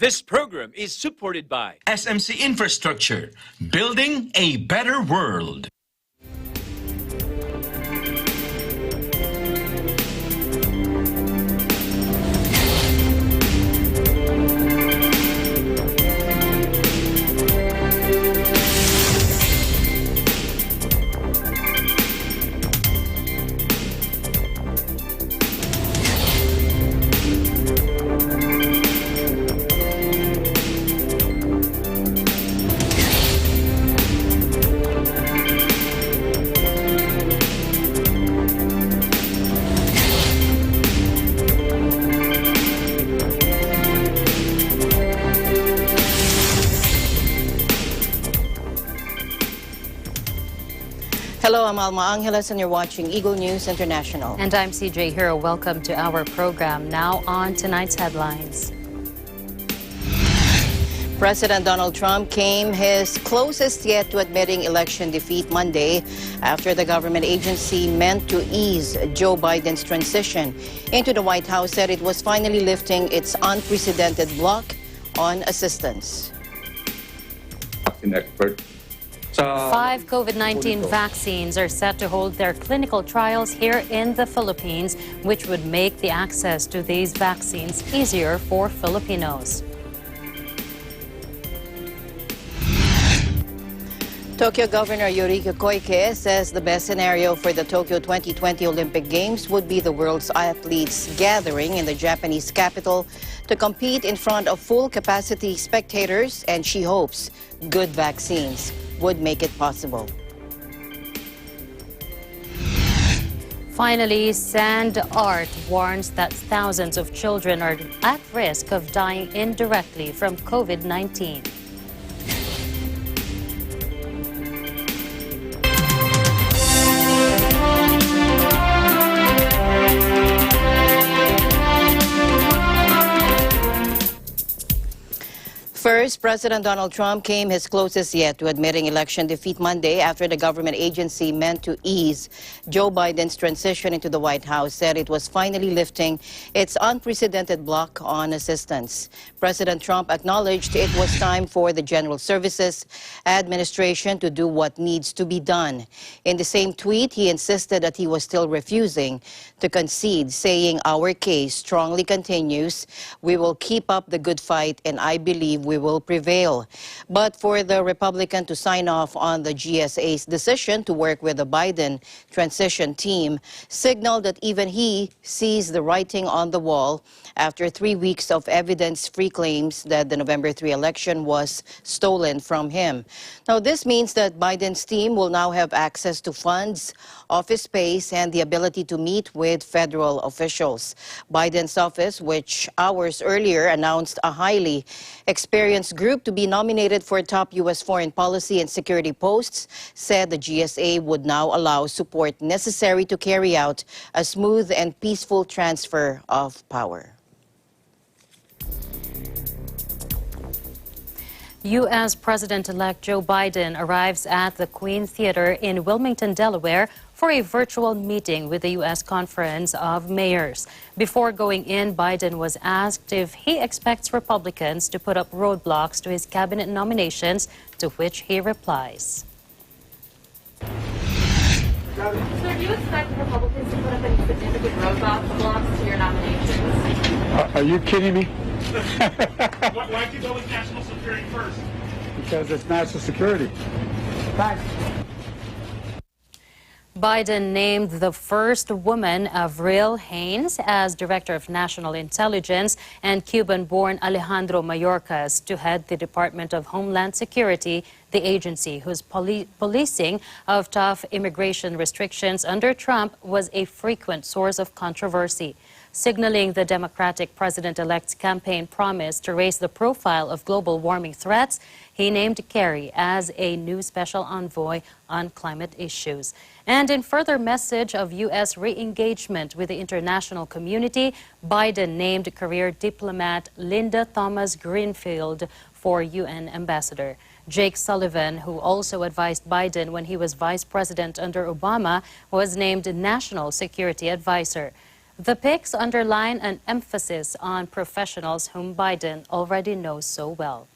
This program is supported by SMC Infrastructure, building a better world. Hello, I'm Alma Angeles and you're watching Eagle News International. And I'm CJ Hero. Welcome to our program. Now on tonight's headlines. President Donald Trump came his closest yet to admitting election defeat Monday after the government agency meant to ease Joe Biden's transition into the White House said it was finally lifting its unprecedented block on assistance. An expert. 5 COVID-19 vaccines are set to hold their clinical trials here in the Philippines, which would make the access to these vaccines easier for Filipinos. Tokyo Governor Yoriko Koike says the best scenario for the Tokyo 2020 Olympic Games would be the world's athletes gathering in the Japanese capital to compete in front of full-capacity spectators, and she hopes good vaccines would make it possible. Finally, Sand Art warns that thousands of children are at risk of dying indirectly from COVID-19. First, President Donald Trump came his closest yet to admitting election defeat Monday after the government agency meant to ease Joe Biden's transition into the White House said it was finally lifting its unprecedented block on assistance. President Trump acknowledged it was time for the General Services Administration to do what needs to be done. In the same tweet, he insisted that he was still refusing to concede, saying, "Our case strongly continues. We will keep up the good fight, and I believe we will prevail." But for the Republican to sign off on the GSA's decision to work with the Biden transition team signaled that even he sees the writing on the wall after 3 weeks of evidence-free claims that the November 3 election was stolen from him. Now, this means that Biden's team will now have access to funds, office space, and the ability to meet with federal officials. Biden's office, which hours earlier announced a highly experienced group to be nominated for top U.S. foreign policy and security posts, said the GSA would now allow support necessary to carry out a smooth and peaceful transfer of power. U.S. President-elect Joe Biden arrives at the Queen Theater in Wilmington, Delaware, for a virtual meeting with the U.S. Conference of Mayors. Before going in, Biden was asked if he expects Republicans to put up roadblocks to his cabinet nominations, to which he replies. Sir, do you expect Republicans to put up any significant roadblocks to your nominations? Are you kidding me? Why'd you go with national security first? Because it's national security. Thanks. Biden named the first woman, Avril Haines, as Director of National Intelligence and Cuban-born Alejandro Mayorkas to head the Department of Homeland Security, the agency whose policing of tough immigration restrictions under Trump was a frequent source of controversy. Signaling the Democratic president-elect's campaign promise to raise the profile of global warming threats, he named Kerry as a new special envoy on climate issues. And in further message of U.S. re-engagement with the international community, Biden named career diplomat Linda Thomas Greenfield for UN ambassador. Jake Sullivan, who also advised Biden when he was vice president under Obama, was named national security advisor. The pics underline an emphasis on professionals whom Biden already knows so well.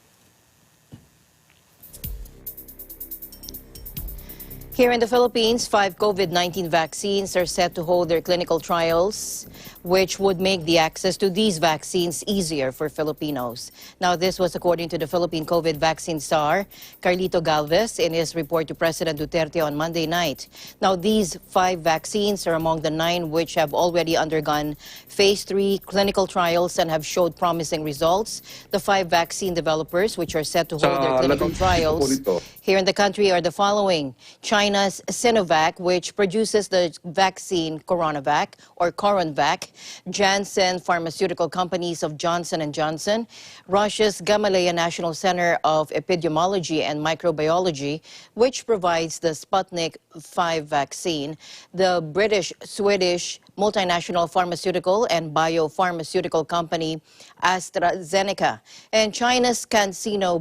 Here in the Philippines, 5 COVID-19 vaccines are set to hold their clinical trials, which would make the access to these vaccines easier for Filipinos. Now, this was according to the Philippine COVID vaccine star, Carlito Galvez, in his report to President Duterte on Monday night. Now, these 5 vaccines are among the 9 which have already undergone phase 3 clinical trials and have showed promising results. The 5 vaccine developers, which are set to hold their clinical trials here in the country, are the following: China's Sinovac, which produces the vaccine Coronavac or Coronavac, Janssen Pharmaceutical Companies of Johnson & Johnson, Russia's Gamaleya National Center of Epidemiology and Microbiology, which provides the Sputnik V vaccine, the British-Swedish multinational pharmaceutical and biopharmaceutical company AstraZeneca, and China's CanSino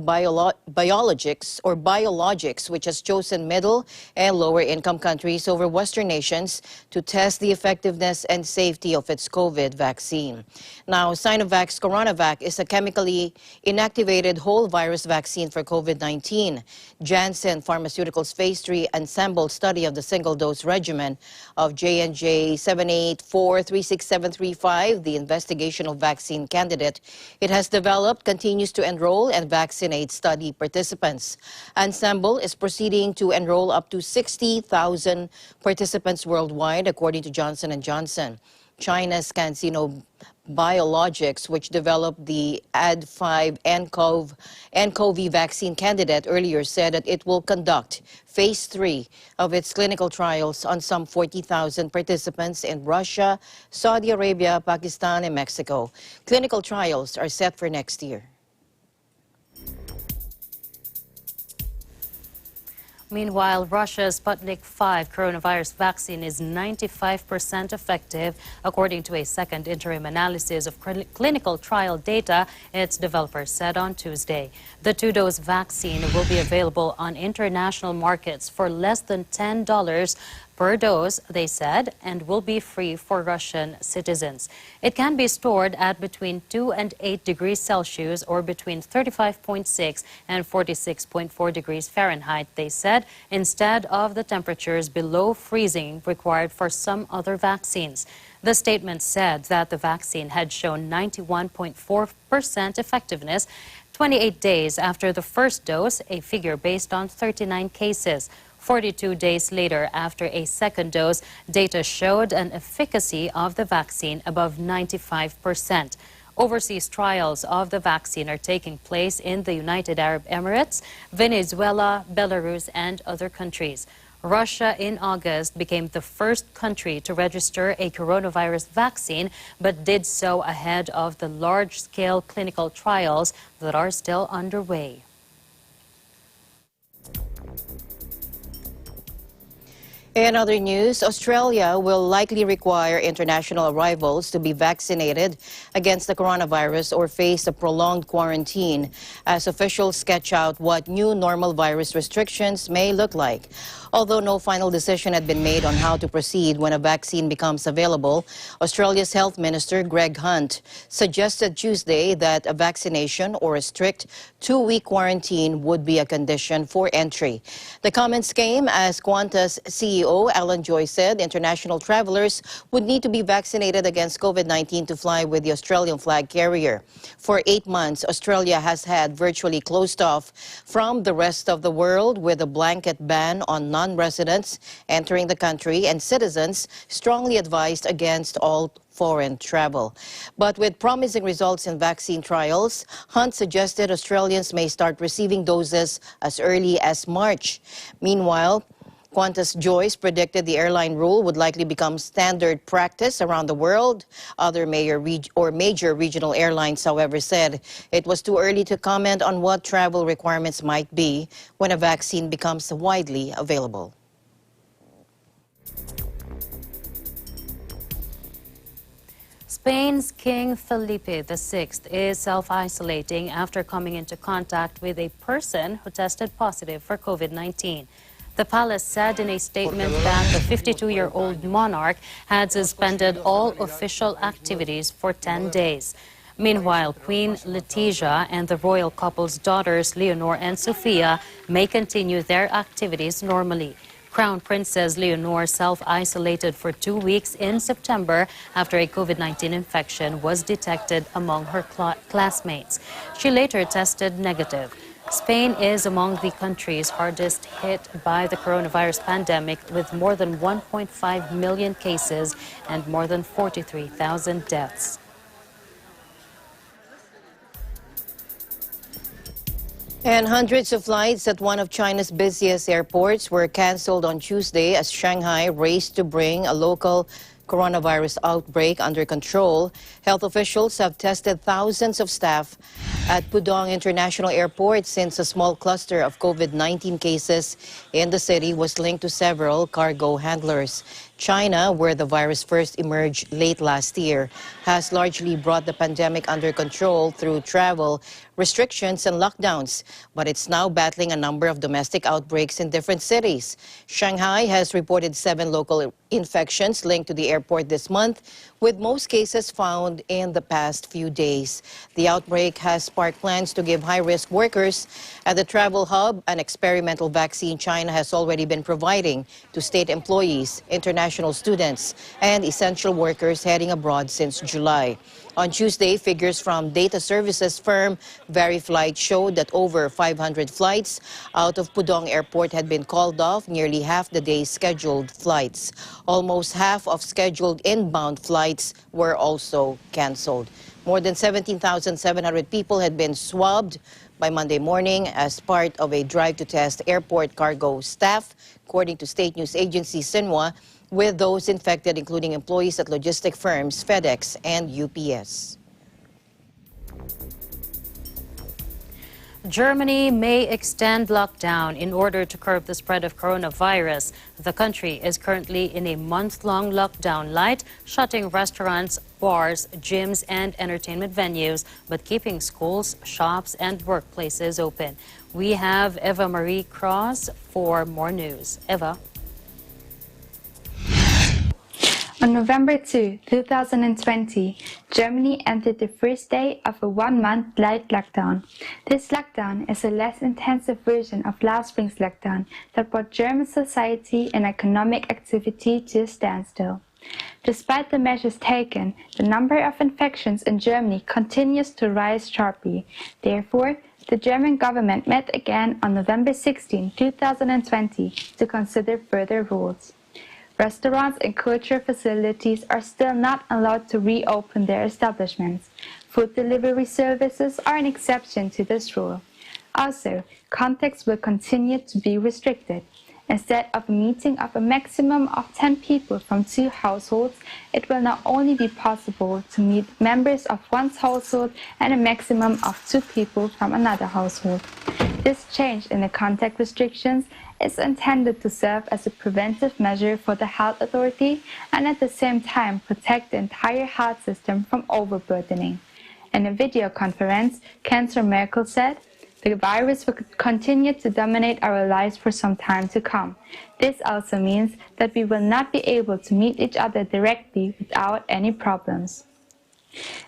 Biologics, which has chosen middle and lower income countries over Western nations to test the effectiveness and safety of its COVID vaccine. Now, Sinovac's Coronavac is a chemically inactivated whole virus vaccine for COVID-19. Janssen Pharmaceuticals' phase 3 ensemble study of the single-dose regimen of J&J 784-36735, the investigational vaccine candidate it has developed, continues to enroll and vaccinate study participants. Ensemble is proceeding to enroll up to 60,000 participants worldwide, according to Johnson & Johnson. China's CanSino Biologics, which developed the Ad5-nCoV vaccine candidate, earlier said that it will conduct phase 3 of its clinical trials on some 40,000 participants in Russia, Saudi Arabia, Pakistan, and Mexico. Clinical trials are set for next year. Meanwhile, Russia's Sputnik V coronavirus vaccine is 95% effective, according to a second interim analysis of clinical trial data its developers said on Tuesday. The 2-dose vaccine will be available on international markets for less than $10 per dose, they said, and will be free for Russian citizens. It can be stored at between 2 and 8 degrees Celsius or between 35.6 and 46.4 degrees Fahrenheit, they said, instead of the temperatures below freezing required for some other vaccines. The statement said that the vaccine had shown 91.4% effectiveness 28 days after the first dose, a figure based on 39 cases. 42 days later, after a second dose, data showed an efficacy of the vaccine above 95%. Overseas trials of the vaccine are taking place in the United Arab Emirates, Venezuela, Belarus, and other countries. Russia in August became the first country to register a coronavirus vaccine, but did so ahead of the large-scale clinical trials that are still underway. In other news, Australia will likely require international arrivals to be vaccinated against the coronavirus or face a prolonged quarantine as officials sketch out what new normal virus restrictions may look like. Although no final decision had been made on how to proceed when a vaccine becomes available, Australia's Health Minister Greg Hunt suggested Tuesday that a vaccination or a strict 2-week quarantine would be a condition for entry. The comments came as Qantas CEO Alan Joy said international travelers would need to be vaccinated against COVID-19 to fly with the Australian flag carrier. For 8 months, Australia has had virtually closed off from the rest of the world with a blanket ban on non-residents entering the country and citizens strongly advised against all foreign travel. But with promising results in vaccine trials, Hunt suggested Australians may start receiving doses as early as March. Meanwhile, Qantas Joyce predicted the airline rule would likely become standard practice around the world. Other major regional airlines, however, said it was too early to comment on what travel requirements might be when a vaccine becomes widely available. Spain's King Felipe VI is self-isolating after coming into contact with a person who tested positive for COVID-19. The palace said in a statement that the 52-year-old monarch had suspended all official activities for 10 days. Meanwhile, Queen Letizia and the royal couple's daughters, Leonor and Sophia, may continue their activities normally. Crown Princess Leonor self-isolated for 2 weeks in September after a COVID-19 infection was detected among her classmates. She later tested negative. Spain is among the countries hardest hit by the coronavirus pandemic, with more than 1.5 million cases and more than 43,000 deaths. And hundreds of flights at one of China's busiest airports were canceled on Tuesday as Shanghai raced to bring a local coronavirus outbreak under control. Health officials have tested thousands of staff at Pudong International Airport since a small cluster of COVID-19 cases in the city was linked to several cargo handlers. China, where the virus first emerged late last year, has largely brought the pandemic under control through travel restrictions and lockdowns, but it's now battling a number of domestic outbreaks in different cities. Shanghai has reported 7 local infections linked to the airport this month, with most cases found in the past few days. The outbreak has sparked plans to give high-risk workers at the travel hub an experimental vaccine China has already been providing to state employees, international students, and essential workers heading abroad since July. On Tuesday, figures from data services firm VeriFlight showed that over 500 flights out of Pudong Airport had been called off, nearly half the day's scheduled flights. Almost half of scheduled inbound flights were also canceled. More than 17,700 people had been swabbed by Monday morning as part of a drive to test airport cargo staff, according to state news agency Xinhua, with those infected including employees at logistic firms FedEx and UPS. Germany may extend lockdown in order to curb the spread of coronavirus. The country is currently in a month-long lockdown light, shutting restaurants, bars, gyms, and entertainment venues, but keeping schools, shops, and workplaces open. We have Eva Marie Cross for more news. Eva. On November 2, 2020, Germany entered the first day of a 1-month light lockdown. This lockdown is a less intensive version of last spring's lockdown that brought German society and economic activity to a standstill. Despite the measures taken, the number of infections in Germany continues to rise sharply. Therefore, the German government met again on November 16, 2020 to consider further rules. Restaurants and cultural facilities are still not allowed to reopen their establishments. Food delivery services are an exception to this rule. Also, contacts will continue to be restricted. Instead of a meeting of a maximum of 10 people from 2 households, it will now only be possible to meet members of one's household and a maximum of 2 people from another household. This change in the contact restrictions is intended to serve as a preventive measure for the health authority and at the same time protect the entire health system from overburdening. In a video conference, Chancellor Merkel said, "The virus will continue to dominate our lives for some time to come. This also means that we will not be able to meet each other directly without any problems."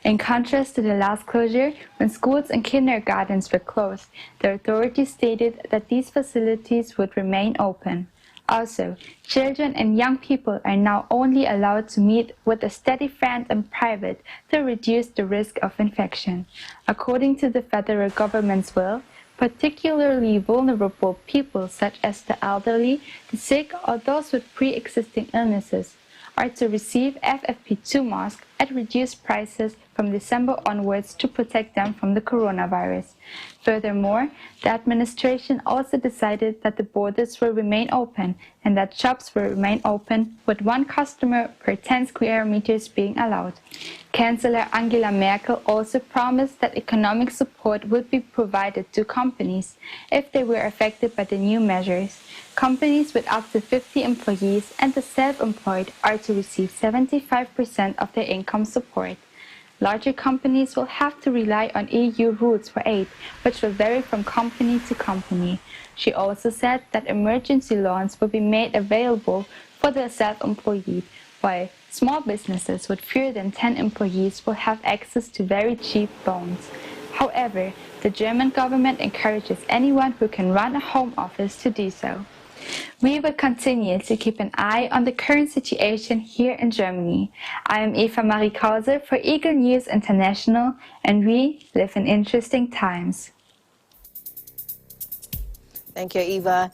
In contrast to the last closure, when schools and kindergartens were closed, the authorities stated that these facilities would remain open. Also, children and young people are now only allowed to meet with a steady friend in private to reduce the risk of infection. According to the federal government's will, particularly vulnerable people such as the elderly, the sick, or those with pre-existing illnesses are to receive FFP2 masks at reduced prices from December onwards to protect them from the coronavirus. Furthermore, the administration also decided that the borders will remain open and that shops will remain open with 1 customer per 10 square meters being allowed. Chancellor Angela Merkel also promised that economic support would be provided to companies if they were affected by the new measures. Companies with up to 50 employees and the self-employed are to receive 75% of their income support. Larger companies will have to rely on EU rules for aid, which will vary from company to company. She also said that emergency loans will be made available for the self-employed, while small businesses with fewer than 10 employees will have access to very cheap loans. However, the German government encourages anyone who can run a home office to do so. We will continue to keep an eye on the current situation here in Germany. I am Eva Marie Krause for Eagle News International, and we live in interesting times. Thank you, Eva.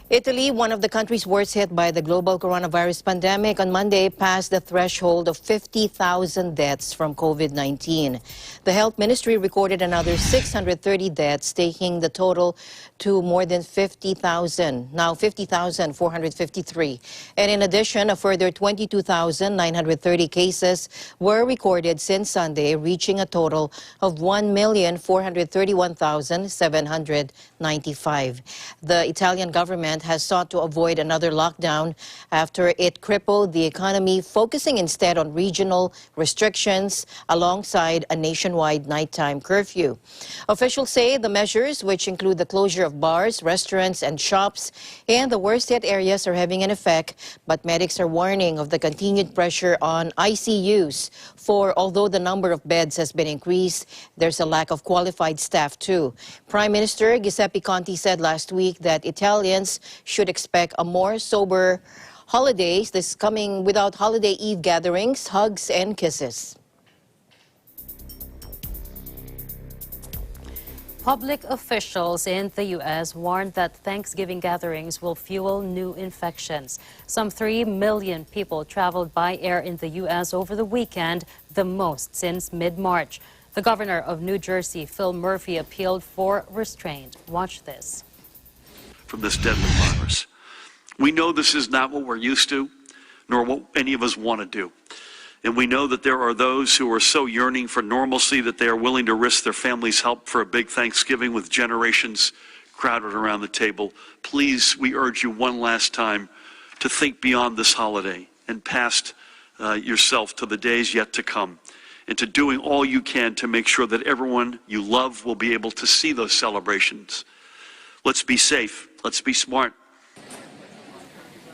Italy, one of the countries worst hit by the global coronavirus pandemic, on Monday passed the threshold of 50,000 deaths from COVID-19. The health ministry recorded another 630 deaths, taking the total to more than 50,000, now 50,453. And in addition, a further 22,930 cases were recorded since Sunday, reaching a total of 1,431,795. The Italian government has sought to avoid another lockdown after it crippled the economy, focusing instead on regional restrictions alongside a nationwide nighttime curfew. Officials say the measures, which include the closure of bars, restaurants, and shops in the worst-hit areas, are having an effect, but medics are warning of the continued pressure on ICUs. For although the number of beds has been increased, there's a lack of qualified staff too. Prime Minister Giuseppe Conte said last week that Italians should expect a more sober holidays this coming without holiday eve gatherings, hugs, and kisses. Public officials in the U.S. warned that Thanksgiving gatherings will fuel new infections. Some 3 million people traveled by air in the U.S. over the weekend, the most since mid-March. The governor of New Jersey, Phil Murphy, appealed for restraint. Watch this. From this deadly virus. We know this is not what we're used to, nor what any of us want to do. And we know that there are those who are so yearning for normalcy that they are willing to risk their family's help for a big Thanksgiving with generations crowded around the table. Please, we urge you one last time to think beyond this holiday and past yourself to the days yet to come, and to doing all you can to make sure that everyone you love will be able to see those celebrations. Let's be safe. Let's be smart.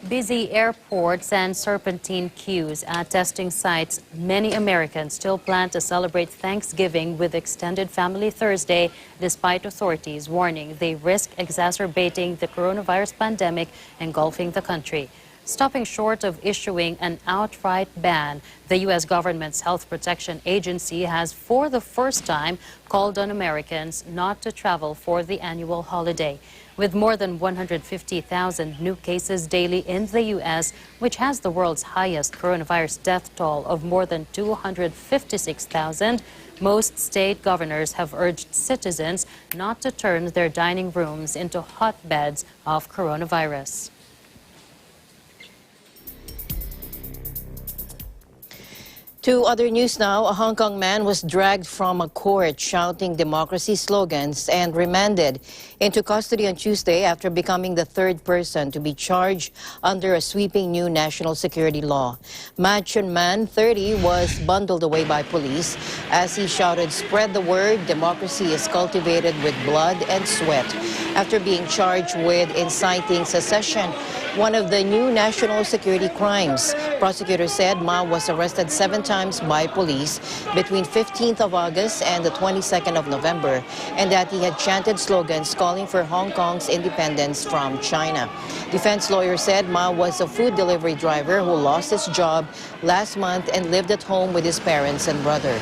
Busy airports and serpentine queues at testing sites. Many Americans still plan to celebrate Thanksgiving with extended family Thursday, despite authorities warning they risk exacerbating the coronavirus pandemic engulfing the country. Stopping short of issuing an outright ban, the U.S. government's Health Protection Agency has, for the first time, called on Americans not to travel for the annual holiday. With more than 150,000 new cases daily in the U.S., which has the world's highest coronavirus death toll of more than 256,000, most state governors have urged citizens not to turn their dining rooms into hotbeds of coronavirus. To other news now, a Hong Kong man was dragged from a court shouting democracy slogans and remanded into custody on Tuesday after becoming the third person to be charged under a sweeping new national security law. Ma Chun Man, 30, was bundled away by police as he shouted, "Spread the word, democracy is cultivated with blood and sweat," after being charged with inciting secession, one of the new national security crimes. Prosecutors said Ma was arrested 7 times by police between 15th of August and the 22nd of November, and that he had chanted slogans calling for Hong Kong's independence from China. Defense lawyers said Ma was a food delivery driver who lost his job last month and lived at home with his parents and brother.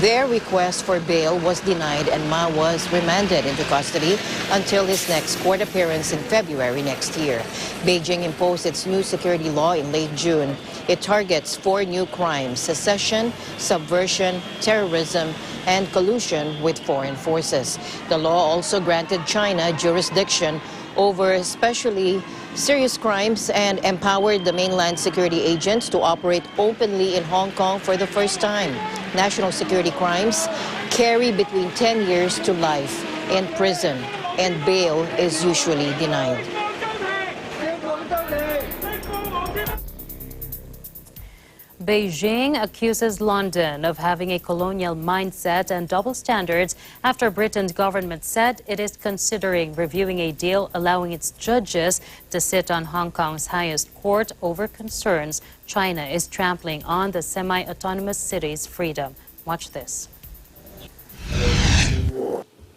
Their request for bail was denied, and Ma was remanded into custody until his next court appearance in February next year. Beijing imposed its new security law in late June. It targets 4 new crimes: secession, subversion, terrorism, and collusion with foreign forces. The law also granted China jurisdiction over especially serious crimes and empowered the mainland security agents to operate openly in Hong Kong for the first time. National security crimes carry between 10 years to life in prison, and bail is usually denied. Beijing accuses London of having a colonial mindset and double standards after Britain's government said it is considering reviewing a deal allowing its judges to sit on Hong Kong's highest court over concerns China is trampling on the semi-autonomous city's freedom. Watch this.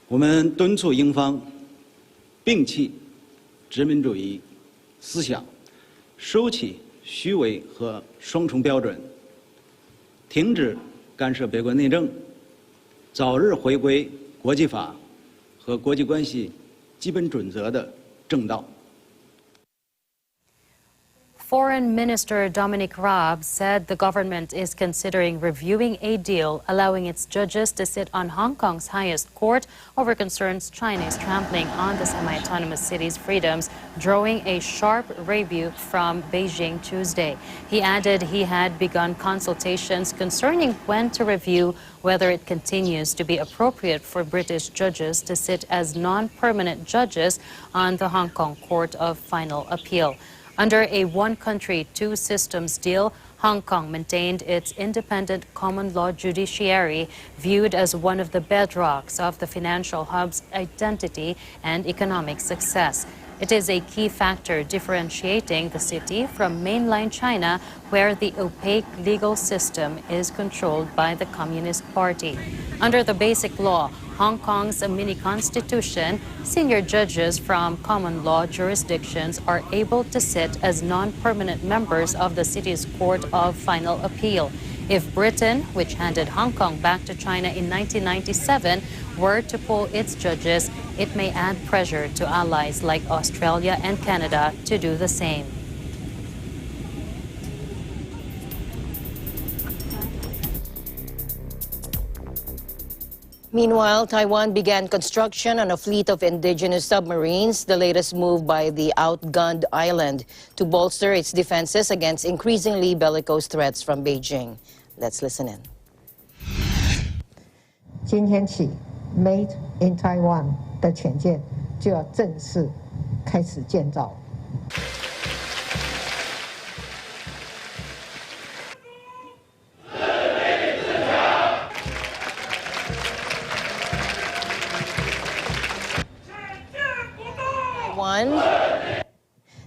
我们敦促英方摒弃殖民主义思想，收起虚伪和双重标准，停止干涉别国内政，早日回归国际法和国际关系基本准则的正道。 Foreign Minister Dominic Raab said the government is considering reviewing a deal allowing its judges to sit on Hong Kong's highest court over concerns China is trampling on the semi-autonomous city's freedoms, drawing a sharp rebuke from Beijing Tuesday. He added he had begun consultations concerning when to review whether it continues to be appropriate for British judges to sit as non-permanent judges on the Hong Kong Court of Final Appeal. Under a one-country, two-systems deal, Hong Kong maintained its independent common law judiciary, viewed as one of the bedrocks of the financial hub's identity and economic success. It is a key factor differentiating the city from mainland China, where the opaque legal system is controlled by the Communist Party. Under the Basic Law, Hong Kong's mini-constitution, senior judges from common law jurisdictions are able to sit as non-permanent members of the city's Court of Final Appeal. If Britain, which handed Hong Kong back to China in 1997, were to pull its judges, it may add pressure to allies like Australia and Canada to do the same. Meanwhile, Taiwan began construction on a fleet of indigenous submarines, the latest move by the outgunned island to bolster its defenses against increasingly bellicose threats from Beijing. Let's listen in. 今天起 ，Made in Taiwan 的潜舰就要正式开始建造。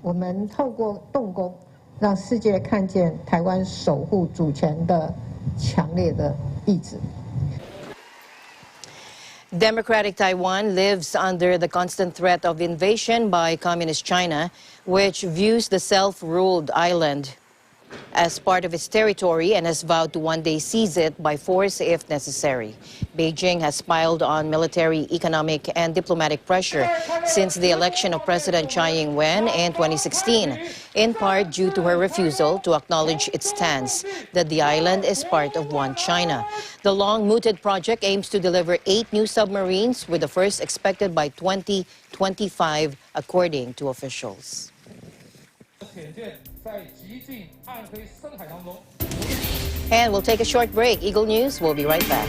我们透过动工，让世界看见台湾守护主权的强烈的意志。 Democratic Taiwan lives under the constant threat of invasion by Communist China, which views the self-ruled island as part of its territory and has vowed to one day seize it by force if necessary. Beijing has piled on military, economic, and diplomatic pressure since the election of President Tsai Ing-wen in 2016, in part due to her refusal to acknowledge its stance that the island is part of one China. The long-mooted project aims to deliver 8 new submarines, with the first expected by 2025, according to officials. And we'll take a short break. Eagle News, we'll be right back.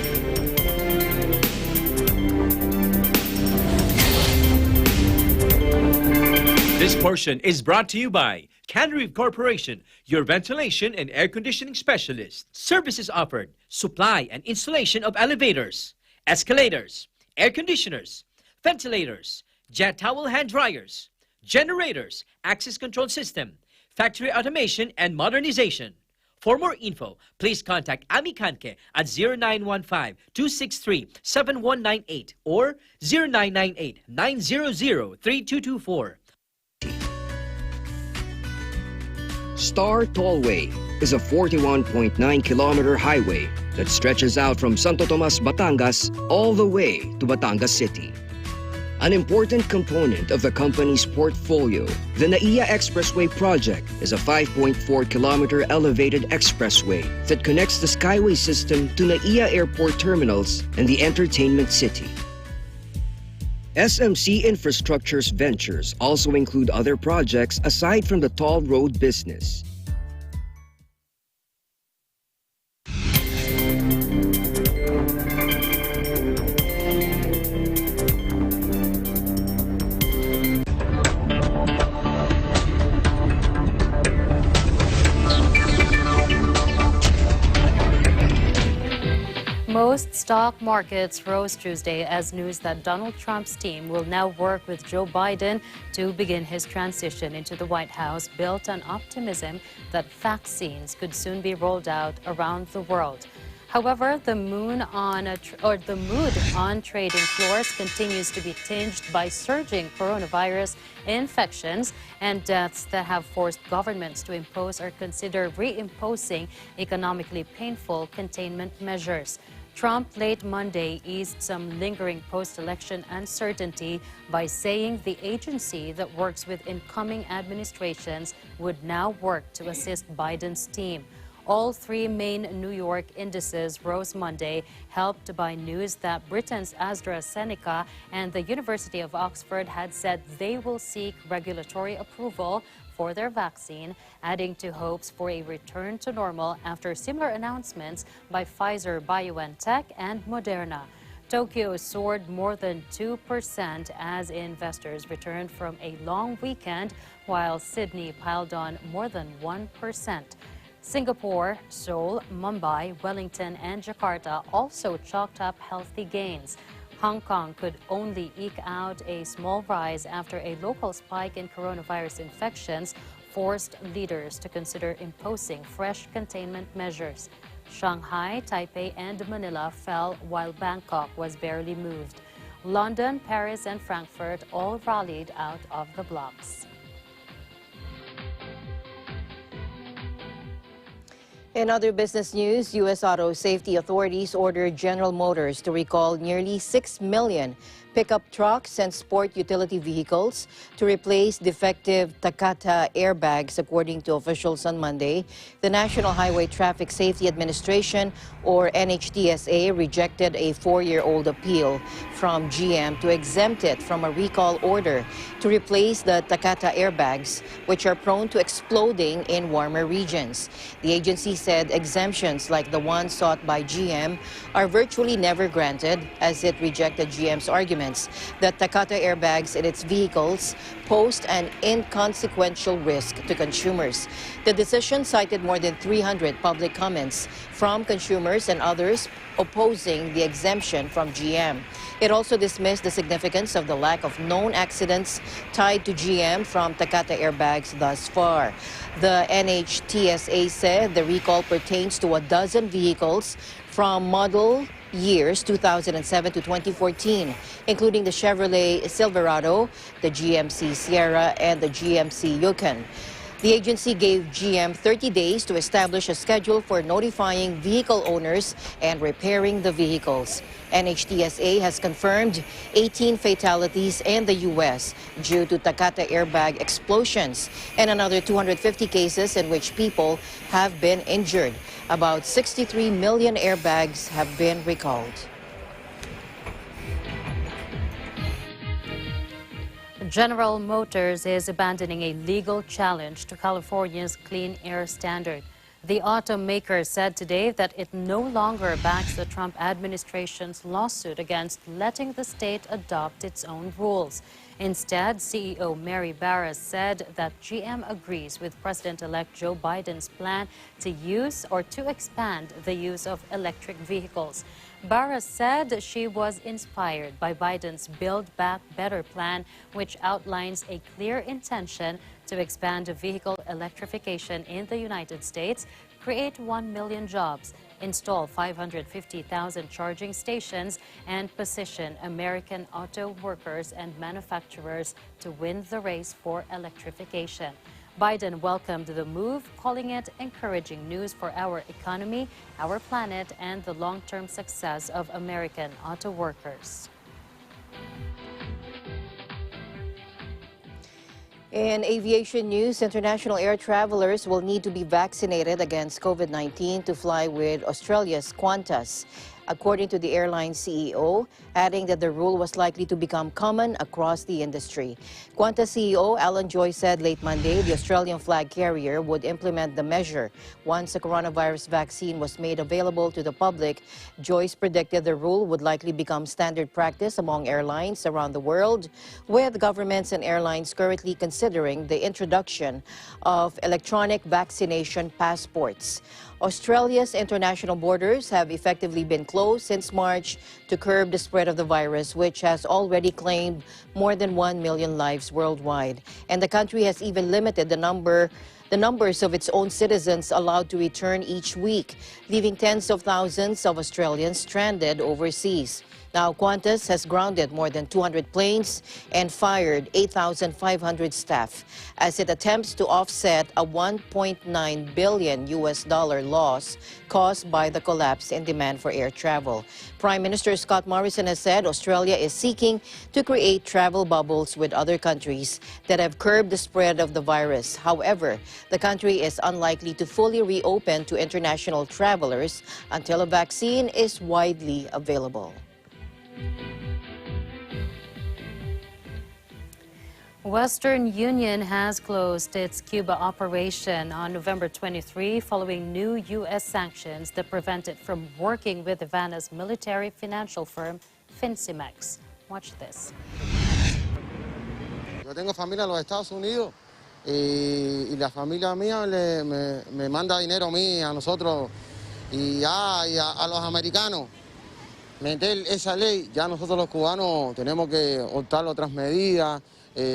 This portion is brought to you by Kerry Corporation, your ventilation and air conditioning specialist. Services offered: supply and installation of elevators, escalators, air conditioners, ventilators, jet towel hand dryers, generators, access control system, factory automation and modernization. For more info, please contact Ami Kanke at 0915-263-7198 or 0998-900-3224. Star Tollway is a 41.9-kilometer highway that stretches out from Santo Tomas, Batangas all the way to Batangas City. An important component of the company's portfolio, the NAIA Expressway project is a 5.4-kilometer elevated expressway that connects the Skyway system to NAIA Airport terminals and the entertainment city. SMC Infrastructure's ventures also include other projects aside from the toll road business. Most stock markets rose Tuesday as news that Donald Trump's team will now work with Joe Biden to begin his transition into the White House, built on optimism that vaccines could soon be rolled out around the world. However, the mood on trading floors continues to be tinged by surging coronavirus infections and deaths that have forced governments to impose or consider reimposing economically painful containment measures. Trump late Monday eased some lingering post-election uncertainty by saying the agency that works with incoming administrations would now work to assist Biden's team. All three main New York indices rose Monday, helped by news that Britain's AstraZeneca and the University of Oxford had said they will seek regulatory approval for their vaccine, adding to hopes for a return to normal after similar announcements by Pfizer, BioNTech, and Moderna. Tokyo soared more than 2% as investors returned from a long weekend, while Sydney piled on more than 1%. Singapore, Seoul, Mumbai, Wellington, and Jakarta also chalked up healthy gains. Hong Kong could only eke out a small rise after a local spike in coronavirus infections forced leaders to consider imposing fresh containment measures. Shanghai, Taipei, and Manila fell while Bangkok was barely moved. London, Paris, and Frankfurt all rallied out of the blocks. In other business news, U.S. auto safety authorities ordered General Motors to recall nearly 6 million pickup trucks and sport utility vehicles to replace defective Takata airbags, according to officials on Monday. The National Highway Traffic Safety Administration, or NHTSA, rejected a 4-year-old appeal from GM to exempt it from a recall order to replace the Takata airbags, which are prone to exploding in warmer regions. The agency said exemptions like the one sought by GM are virtually never granted, as it rejected GM's arguments that Takata airbags in its vehicles pose an inconsequential risk to consumers. The decision cited more than 300 public comments from consumers and others opposing the exemption from GM. It also dismissed the significance of the lack of known accidents tied to GM from Takata airbags thus far. The NHTSA said the recall pertains to a dozen vehicles from model years 2007 to 2014, including the Chevrolet Silverado, the GMC Sierra, and the GMC Yukon. The agency gave GM 30 days to establish a schedule for notifying vehicle owners and repairing the vehicles. NHTSA has confirmed 18 fatalities in the U.S. due to Takata airbag explosions and another 250 cases in which people have been injured. About 63 million airbags have been recalled. General Motors is abandoning a legal challenge to California's clean air standard. The automaker said today that it no longer backs the Trump administration's lawsuit against letting the state adopt its own rules. Instead, CEO Mary Barra said that GM agrees with President-elect Joe Biden's plan to use or to expand the use of electric vehicles. Barra said she was inspired by Biden's Build Back Better plan, which outlines a clear intention to expand vehicle electrification in the United States, create 1 million jobs, install 550,000 charging stations, and position American auto workers and manufacturers to win the race for electrification. Biden welcomed the move, calling it encouraging news for our economy, our planet, and the long-term success of American auto workers. In aviation news, international air travelers will need to be vaccinated against COVID-19 to fly with Australia's Qantas, according to the airline CEO, adding that the rule was likely to become common across the industry. Qantas CEO Alan Joy said late Monday the Australian flag carrier would implement the measure once the coronavirus vaccine was made available to the public. Joyce predicted the rule would likely become standard practice among airlines around the world, with governments and airlines currently considering the introduction of electronic vaccination passports. Australia's international borders have effectively been closed since March to curb the spread of the virus, which has already claimed more than 1 million lives worldwide. And the country has even limited the numbers of its own citizens allowed to return each week, leaving tens of thousands of Australians stranded overseas. Now, Qantas has grounded more than 200 planes and fired 8,500 staff as it attempts to offset a $1.9 billion loss caused by the collapse in demand for air travel. Prime Minister Scott Morrison has said Australia is seeking to create travel bubbles with other countries that have curbed the spread of the virus. However, the country is unlikely to fully reopen to international travelers until a vaccine is widely available. Western Union has closed its Cuba operation on November 23 following new U.S. sanctions that prevent it from working with Havana's military financial firm, Fincimex. Watch this. Yo tengo familia en los Estados Unidos y la familia mía me manda dinero a mí, a nosotros y a los americanos. Meter esa ley, ya nosotros los cubanos tenemos que optar otras medidas.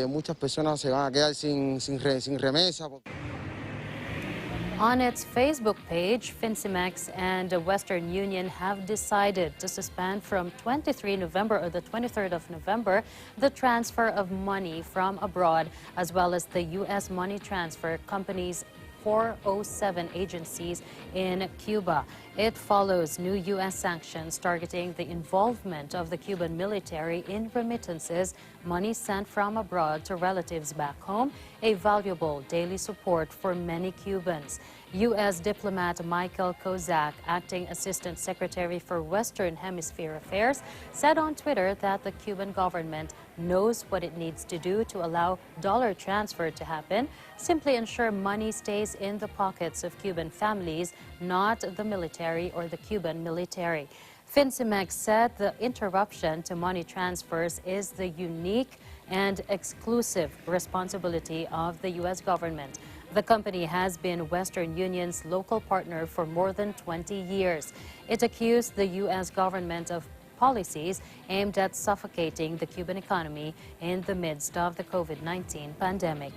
Muchas personas se van a quedar sin remesa. On its Facebook page, Fincimex and Western Union have decided to suspend from 23 November or the 23rd of November the transfer of money from abroad, as well as the U.S. money transfer companies 407 agencies in Cuba. It follows new U.S. sanctions targeting the involvement of the Cuban military in remittances, money sent from abroad to relatives back home, a valuable daily support for many Cubans. U.S. diplomat Michael Kozak, acting Assistant Secretary for Western Hemisphere Affairs, said on Twitter that the Cuban government knows what it needs to do to allow dollar transfer to happen. Simply ensure money stays in the pockets of Cuban families, not the military or the Cuban military. Fincimex said the interruption to money transfers is the unique and exclusive responsibility of the U.S. government. The company has been Western Union's local partner for more than 20 years. It accused the U.S. government of policies aimed at suffocating the Cuban economy in the midst of the COVID-19 pandemic.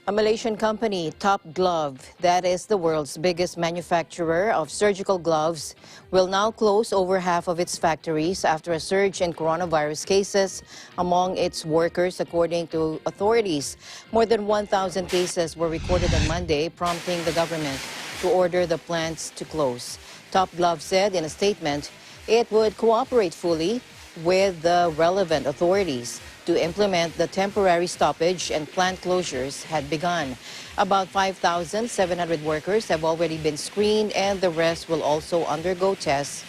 A Malaysian company, Top Glove, that is the world's biggest manufacturer of surgical gloves, will now close over half of its factories after a surge in coronavirus cases among its workers, according to authorities. More than 1,000 cases were recorded on Monday, prompting the government to order the plants to close. Top Glove said in a statement it would cooperate fully with the relevant authorities to implement the temporary stoppage, and plant closures had begun. About 5,700 workers have already been screened, and the rest will also undergo tests.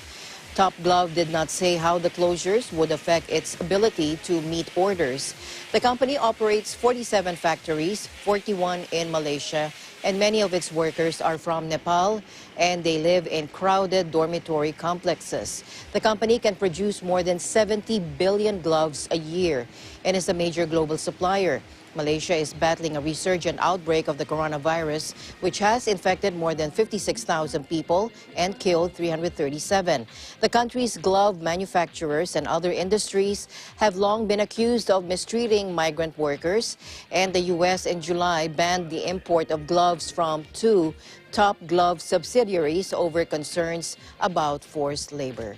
Top Glove did not say how the closures would affect its ability to meet orders. The company operates 47 factories, 41 in Malaysia, and many of its workers are from Nepal, and they live in crowded dormitory complexes. The company can produce more than 70 billion gloves a year and is a major global supplier. Malaysia is battling a resurgent outbreak of the coronavirus, which has infected more than 56,000 people and killed 337. The country's glove manufacturers and other industries have long been accused of mistreating migrant workers, and the U.S. in July banned the import of gloves from 2 Top Glove subsidiaries over concerns about forced labor.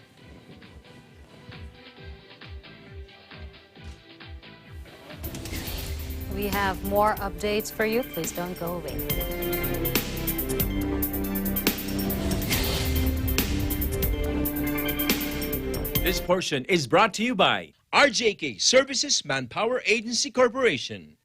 We have more updates for you. Please don't go away. This portion is brought to you by RJK Services Manpower Agency Corporation.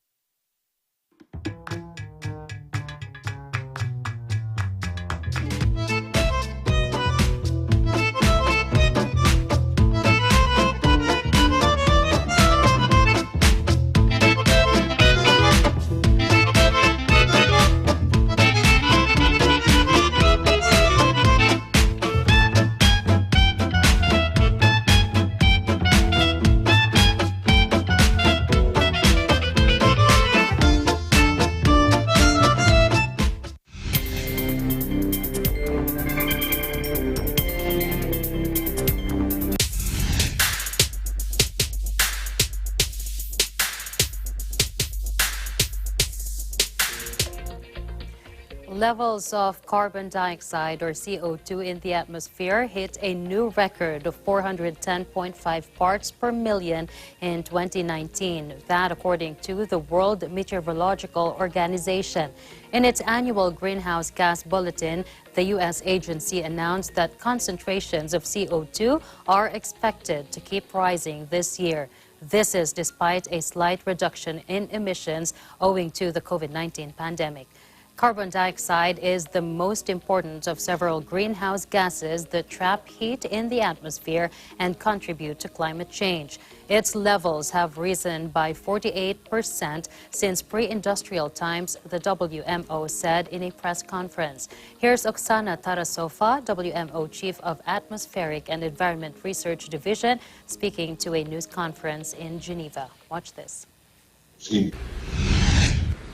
Levels of carbon dioxide, or CO2, in the atmosphere hit a new record of 410.5 parts per million in 2019. That, according to the World Meteorological Organization. In its annual greenhouse gas bulletin, the U.S. agency announced that concentrations of CO2 are expected to keep rising this year. This is despite a slight reduction in emissions owing to the COVID-19 pandemic. Carbon dioxide is the most important of several greenhouse gases that trap heat in the atmosphere and contribute to climate change. Its levels have risen by 48% since pre-industrial times, the WMO said in a press conference. Here's Oksana Tarasova, WMO Chief of Atmospheric and Environment Research Division, speaking to a news conference in Geneva. Watch this.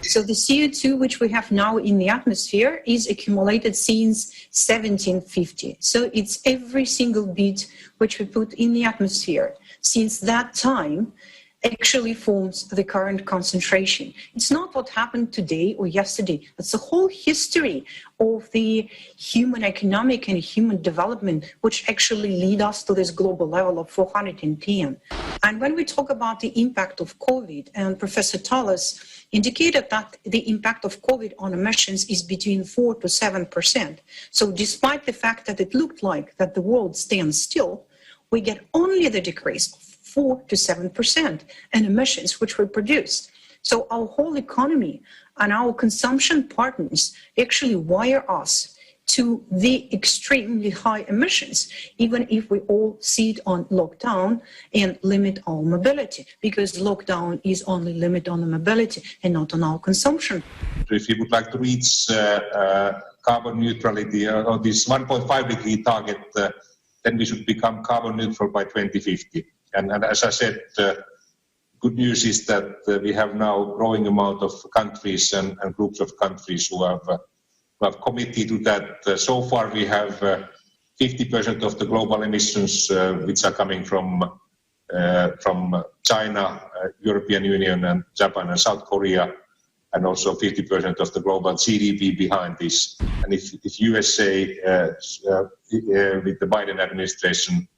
So the CO2 which we have now in the atmosphere is accumulated since 1750. So it's every single bit which we put in the atmosphere since that time actually forms the current concentration. It's not what happened today or yesterday. It's the whole history of the human economic and human development which actually lead us to this global level of 410. And when we talk about the impact of COVID, and Professor Tallis indicated that the impact of COVID on emissions is between 4 to 7%. So despite the fact that it looked like that the world stands still, we get only the decrease of 4 to 7% in emissions which we produce. So our whole economy and our consumption partners actually wire us to the extremely high emissions, even if we all sit on lockdown and limit our mobility, because lockdown is only limit on the mobility and not on our consumption. If you would like to reach carbon neutrality or this 1.5 degree target, then we should become carbon neutral by 2050. And as I said, good news is that we have now a growing amount of countries and groups of countries who have committed to that. So far, we have 50% of the global emissions which are coming from China, European Union, and Japan and South Korea, and also 50% of the global GDP behind this. And if USA, with the Biden administration,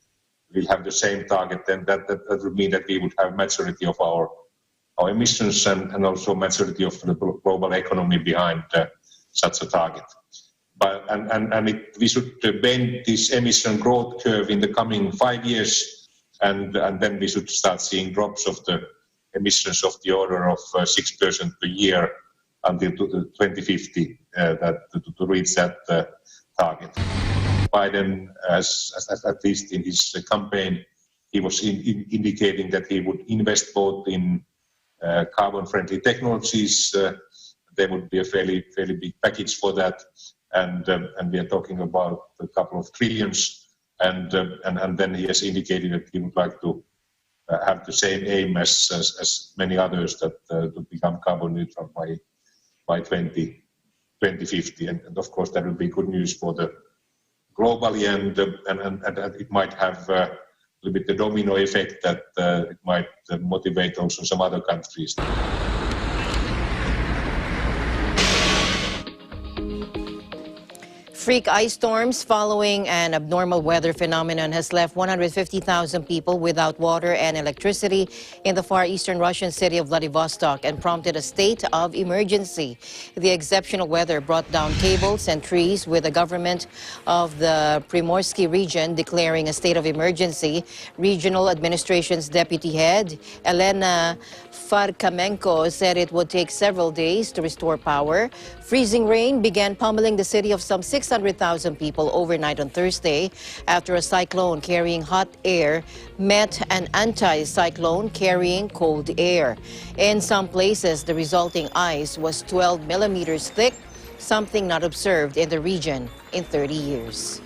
will have the same target, then that would mean that we would have majority of our emissions and also majority of the global economy behind such a target. But we should bend this emission growth curve in the coming 5 years, and then we should start seeing drops of the emissions of the order of 6% per year until 2050 to reach that target. Biden, at least in his campaign, he was indicating that he would invest both in carbon-friendly technologies. There would be a fairly big package for that, and we are talking about a couple of trillions. And then he has indicated that he would like to have the same aim as many others, that to become carbon neutral by 2050. And of course, that would be good news for the globally, and it might have a little bit the domino effect that it might motivate also some other countries. Freak ice storms following an abnormal weather phenomenon has left 150,000 people without water and electricity in the far eastern Russian city of Vladivostok and prompted a state of emergency. The exceptional weather brought down cables and trees, with the government of the Primorsky region declaring a state of emergency. Regional administration's deputy head, Elena Farkamenko, said it would take several days to restore power. Freezing rain began pummeling the city of some 600,000 people overnight on Thursday after a cyclone carrying hot air met an anti-cyclone carrying cold air. In some places, the resulting ice was 12 millimeters thick, something not observed in the region in 30 years.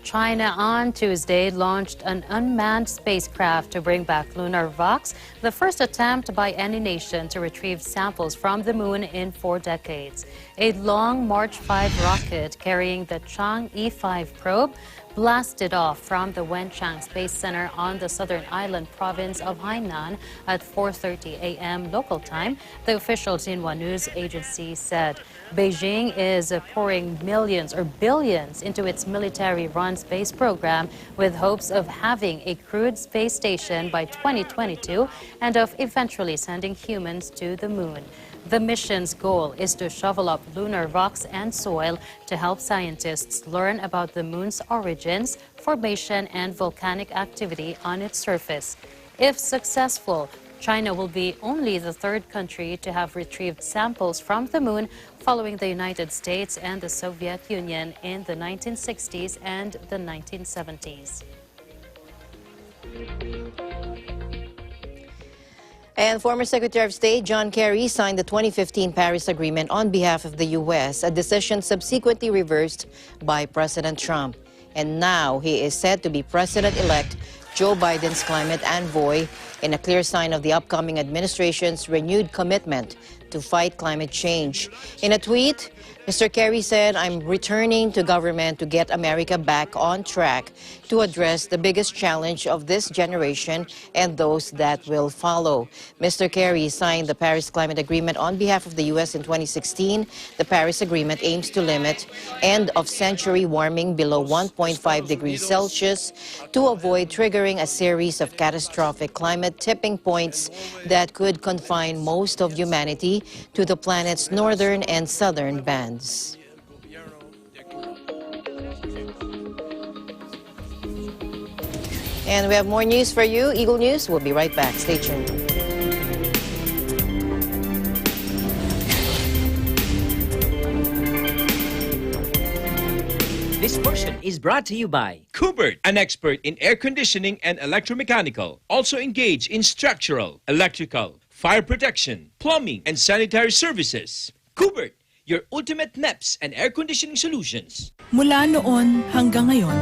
China on Tuesday launched an unmanned spacecraft to bring back lunar rocks, the first attempt by any nation to retrieve samples from the moon in 4 decades. A long March 5 rocket carrying the Chang'e 5 probe blasted off from the Wenchang Space Center on the southern island province of Hainan at 4:30 a.m. local time, the official Xinhua news agency said. Beijing is pouring millions or billions into its military-run space program with hopes of having a crewed space station by 2022 and of eventually sending humans to the moon. The mission's goal is to shovel up lunar rocks and soil to help scientists learn about the moon's origins, formation, and volcanic activity on its surface. If successful, China will be only the third country to have retrieved samples from the moon, following the United States and the Soviet Union in the 1960s and the 1970s. And former Secretary of State John Kerry signed the 2015 Paris Agreement on behalf of the U.S., a decision subsequently reversed by President Trump. And now he is said to be President-elect Joe Biden's climate envoy, in a clear sign of the upcoming administration's renewed commitment to fight climate change. In a tweet, Mr. Kerry said, "I'm returning to government to get America back on track to address the biggest challenge of this generation and those that will follow." Mr. Kerry signed the Paris Climate Agreement on behalf of the U.S. in 2016. The Paris Agreement aims to limit end-of-century warming below 1.5 degrees Celsius to avoid triggering a series of catastrophic climate tipping points that could confine most of humanity to the planet's northern and southern bands. And we have more news for you. Eagle News, we'll be right back. Stay tuned. This portion is brought to you by Cuba, an expert in air conditioning and electromechanical. Also engaged in structural, electrical, fire protection, plumbing, and sanitary services. Cuba, your ultimate NEPS and air conditioning solutions. Mula noon hanggang ngayon,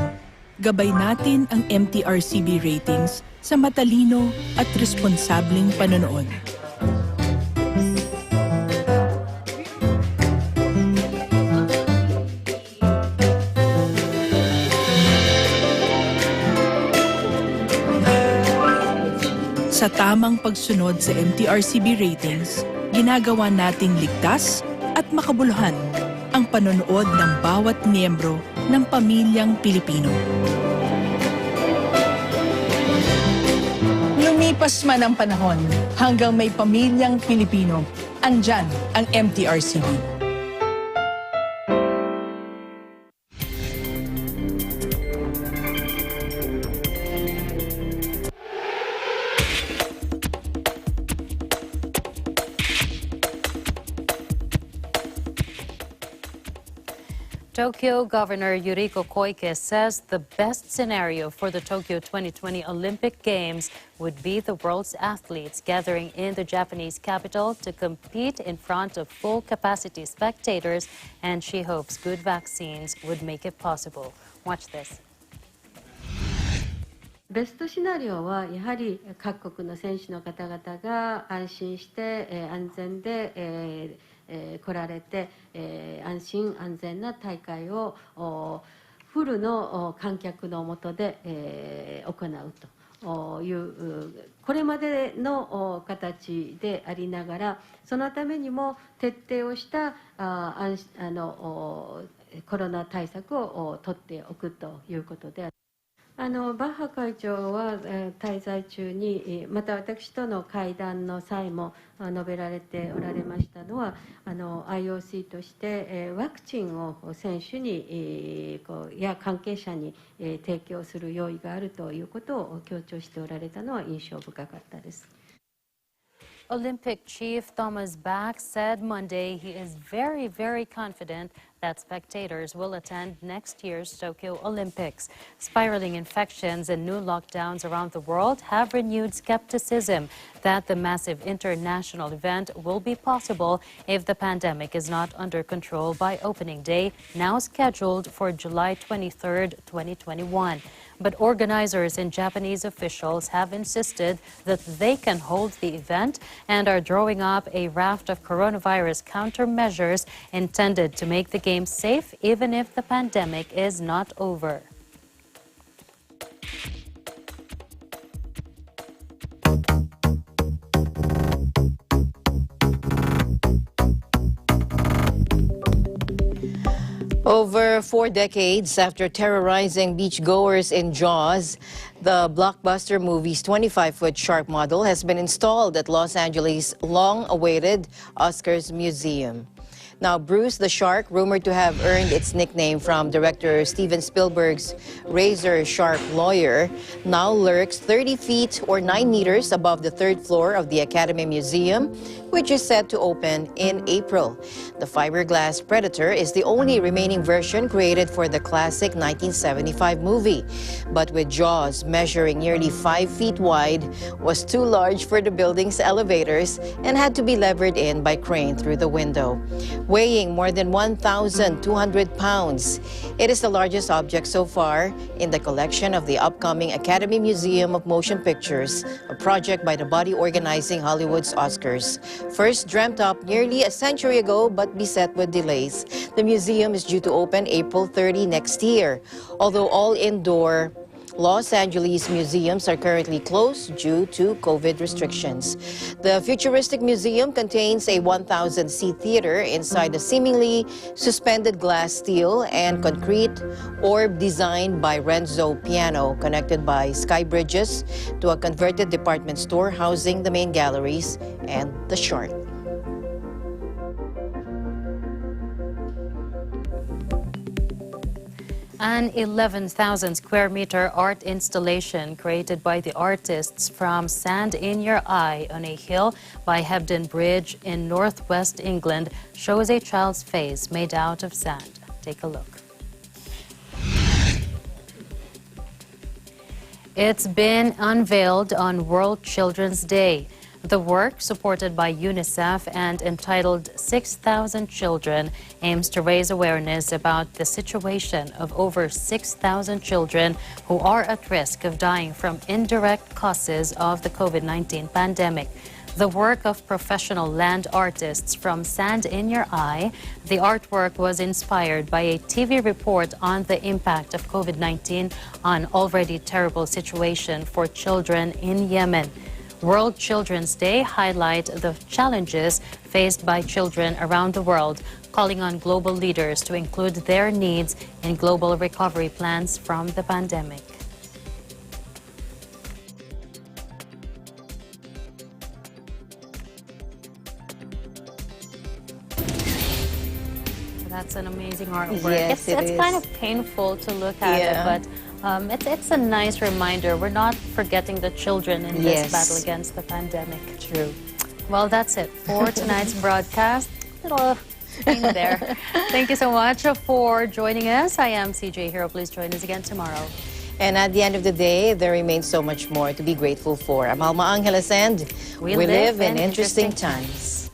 gabay natin ang MTRCB ratings sa matalino at responsableng panonood. Sa tamang pagsunod sa MTRCB ratings, ginagawa nating ligtas at makabuluhan ang panonood ng bawat miyembro ng pamilyang Pilipino. Lumipas man ang panahon, hanggang may pamilyang Pilipino, andyan ang MTRCB. Tokyo Governor Yuriko Koike says the best scenario for the Tokyo 2020 Olympic Games would be the world's athletes gathering in the Japanese capital to compete in front of full-capacity spectators, and she hopes good vaccines would make it possible. Watch this. ベストシナリオはやはり各国の選手の方々が安心して、安全で、来られて、安心安全な大会をフルの観客の下で、行うというこれまでの形でありながら、そのためにも徹底をしたコロナ対策を取っておくということで。バッハ会長は滞在中に、また私との会談の際も述べられておられましたのは、IOC としてワクチンを選手にや関係者に提供する用意があるということを強調しておられたのは印象深かったです。Olympic chief Thomas Bach said Monday he is very, very confident that spectators will attend next year's Tokyo Olympics. Spiraling infections and new lockdowns around the world have renewed skepticism that the massive international event will be possible if the pandemic is not under control by opening day, now scheduled for July 23rd, 2021. But organizers and Japanese officials have insisted that they can hold the event and are drawing up a raft of coronavirus countermeasures intended to make the games safe even if the pandemic is not over. Over 4 decades after terrorizing beachgoers in Jaws, the blockbuster movie's 25-foot shark model has been installed at Los Angeles' long-awaited Oscars Museum. Now, Bruce the Shark, rumored to have earned its nickname from director Steven Spielberg's razor-sharp lawyer, now lurks 30 feet or 9 meters above the 3rd floor of the Academy Museum, which is set to open in April. The fiberglass Predator is the only remaining version created for the classic 1975 movie. But with Jaws measuring nearly 5 feet wide, was too large for the building's elevators and had to be levered in by crane through the window. Weighing more than 1,200 pounds, it is the largest object so far in the collection of the upcoming Academy Museum of Motion Pictures, a project by the body organizing Hollywood's Oscars. First dreamt up nearly a century ago but beset with delays, the museum is due to open April 30 next year. Although all indoor Los Angeles museums are currently closed due to COVID restrictions. The futuristic museum contains a 1,000-seat theater inside a seemingly suspended glass, steel, and concrete orb designed by Renzo Piano, connected by sky bridges to a converted department store housing the main galleries and the shark. An 11,000 square meter art installation created by the artists from Sand in Your Eye on a hill by Hebden Bridge in northwest England shows a child's face made out of sand. Take a look. It's been unveiled on World Children's Day. The work, supported by UNICEF and entitled 6,000 Children, aims to raise awareness about the situation of over 6,000 children who are at risk of dying from indirect causes of the COVID-19 pandemic. The work of professional land artists from Sand in Your Eye, the artwork was inspired by a TV report on the impact of COVID-19 on already terrible situation for children in Yemen. World Children's Day highlight the challenges faced by children around the world, calling on global leaders to include their needs in global recovery plans from the pandemic. That's an amazing artwork. Yes, it's kind of painful to look at it, but it's a nice reminder. We're not forgetting the children in this battle against the pandemic. True. Well, that's it for tonight's broadcast. Little thing there. Thank you so much for joining us. I am CJ Hero. Please join us again tomorrow. And at the end of the day, there remains so much more to be grateful for. I'm Alma Angeles, and we live in interesting times.